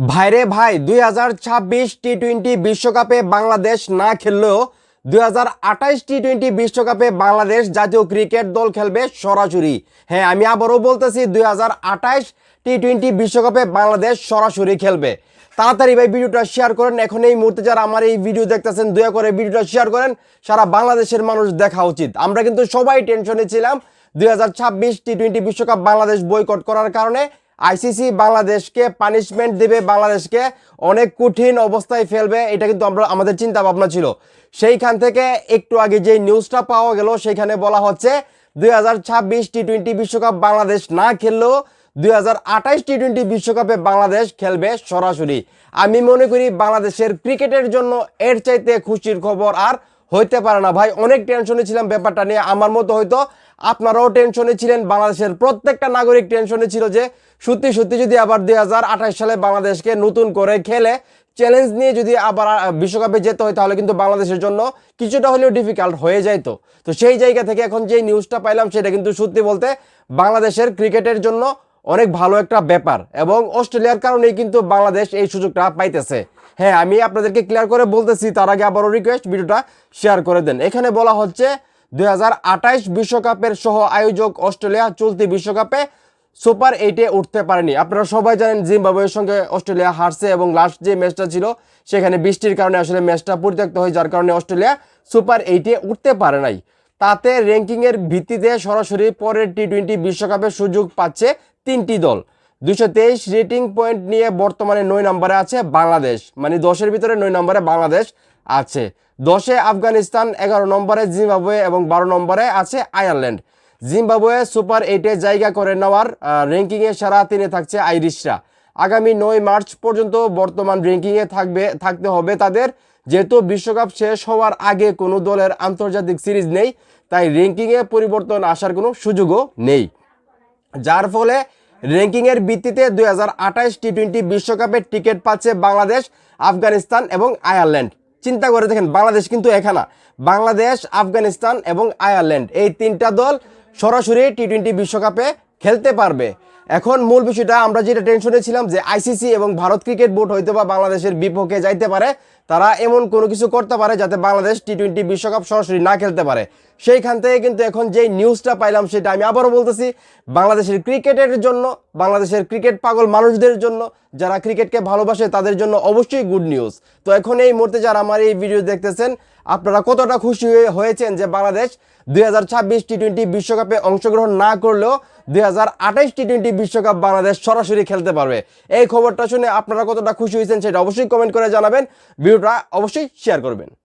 ভাইরে ভাই 2026 টি-20 বিশ্বকাপে বাংলাদেশ না খেললেও 2028 টি-20 বিশ্বকাপে বাংলাদেশ জাতীয় ক্রিকেট দল খেলবে সরাসরি। হ্যাঁ, আমি আবারও বলতেছি 2028 টি-20 বিশ্বকাপে বাংলাদেশ সরাসরি খেলবে। তাড়াতাড়ি ভাই ভিডিওটা শেয়ার করেন। এখন এই মুহূর্তে যারা আমার এই ভিডিও দেখতেছেন দয়া করে ভিডিওটা শেয়ার করেন, সারা বাংলাদেশের মানুষ দেখা উচিত। আমরা কিন্তু সবাই টেনশনে ছিলাম 2026 টি-20 বিশ্বকাপ বাংলাদেশ বয়কট করার কারণে। আইসিসি বাংলাদেশকে পানিশমেন্ট দেবে, বাংলাদেশকে অনেক কঠিন অবস্থায় ফেলবে, এটা কিন্তু আমাদের চিন্তা ভাবনা ছিল। সেইখান থেকে একটু আগে যে নিউজটা পাওয়া গেল সেখানে বলা হচ্ছে 2026 টি-20 বিশ্বকাপ বাংলাদেশ না খেললেও 2028 টি-20 বিশ্বকাপে বাংলাদেশ খেলবে সরাসরি। আমি মনে করি বাংলাদেশের ক্রিকেটের জন্য এর চাইতে খুশির খবর আর হইতে পারে না। ভাই অনেক টেনশনে ছিলাম ব্যাপারটা নিয়ে, আমার মতো হয়তো আপনারাও টেনশনে ছিলেন, বাংলাদেশের প্রত্যেকটা নাগরিক টেনশনে ছিল যে সত্যি সত্যি যদি আবার 2028 সালে বাংলাদেশকে নতুন করে খেলে চ্যালেঞ্জ নিয়ে যদি আবার বিশ্বকাপে যেতে হয় তাহলে কিন্তু বাংলাদেশের জন্য কিছুটা হলেও ডিফিকাল্ট হয়ে যাইত। তো সেই জায়গা থেকে এখন যে নিউজটা পাইলাম সেটা কিন্তু সত্যি বলতে বাংলাদেশের ক্রিকেটের জন্য অনেক ভালো একটা ব্যাপার, এবং অস্ট্রেলিয়ার কারণেই কিন্তু বাংলাদেশ এই সুযোগটা পাইতেছে। হ্যাঁ, আমি আপনাদেরকে ক্লিয়ার করে বলতেছি, তার আগে আবারও রিকোয়েস্ট ভিডিওটা শেয়ার করে দেন। এখানে বলা হচ্ছে 2028 বিশ্বকাপের সহ আয়োজক অস্ট্রেলিয়া চলতি বিশ্বকাপে সুপার 8-এ উঠতে পারেনি। আপনারা সবাই জানেন জিম্বাবুয়ের সঙ্গে অস্ট্রেলিয়া হারছে, এবং লাস্ট যে ম্যাচটা ছিল সেখানে বৃষ্টির কারণে আসলে ম্যাচটা পরিত্যক্ত হয়, যার কারণে অস্ট্রেলিয়া সুপার 8-এ উঠতে পারে নাই। তাতে র্যাঙ্কিংয়ের ভিত্তিতে সরাসরি পরের টি-20 বিশ্বকাপের সুযোগ পাচ্ছে 3টি দল। 223 রেটিং পয়েন্ট নিয়ে বর্তমানে 9 নম্বরে আছে বাংলাদেশ, মানে 10-এর ভিতরে 9 নম্বরে বাংলাদেশ আছে। 10-এ আফগানিস্তান, 11 নম্বরে জিম্বাবুয়ে এবং 12 নম্বরে আছে আয়ারল্যান্ড। জিম্বাবুয়ে সুপার 8-এ জায়গা করে নেওয়ার র্যাঙ্কিংয়ে সেরা 3-এ থাকছে আইরিশরা। আগামী 9 মার্চ পর্যন্ত বর্তমান র্যাঙ্কিংয়ে থাকতে হবে তাদের। যেহেতু বিশ্বকাপ শেষ হওয়ার আগে কোনো দলের আন্তর্জাতিক সিরিজ নেই, তাই র্যাঙ্কিংয়ে পরিবর্তন আসার কোনো সুযোগও নেই, যার ফলে র্যাঙ্কিংয়ের ভিত্তিতে 2028 টি-20 বিশ্বকাপের টিকিট পাচ্ছে বাংলাদেশ, আফগানিস্তান এবং আয়ারল্যান্ড। চিন্তা করে দেখেন, বাংলাদেশ কিন্তু এখানে, বাংলাদেশ, আফগানিস্তান এবং আয়ারল্যান্ড এই 3টা দল সরাসরি টি-20 বিশ্বকাপে খেলতে পারবে। এখন মূল বিষয়টা, আমরা যেটা টেনশনে ছিলাম যে আইসিসি এবং ভারত ক্রিকেট বোর্ড হয়তো বা বাংলাদেশের বিপক্ষে যাইতে পারে, তারা এমন কোনো কিছু করতে পারে যাতে বাংলাদেশ টি-20 বিশ্বকাপ সরাসরি না খেলতে পারে। সেইখান থেকে কিন্তু এখন যেই নিউজটা পাইলাম সেটা আমি আবারও বলতেছি, বাংলাদেশের ক্রিকেটের জন্য, বাংলাদেশের ক্রিকেট পাগল মানুষদের জন্য, যারা ক্রিকেটকে ভালোবাসে তাদের জন্য অবশ্যই গুড নিউজ। তো এখন এই মুহূর্তে যারা আমার এই ভিডিও দেখতেছেন, আপনারা কতটা খুশি হয়েছেন যে বাংলাদেশ 2026 টি-20 বিশ্বকাপে অংশগ্রহণ না করলেও 2028 টি-20 বিশ্বকাপ বাংলাদেশ সরাসরি খেলতে পারবে? এই খবরটা শুনে আপনারা কতটা খুশি হয়েছেন সেটা অবশ্যই কমেন্ট করে জানাবেন, ভিডিওটা অবশ্যই শেয়ার করবেন।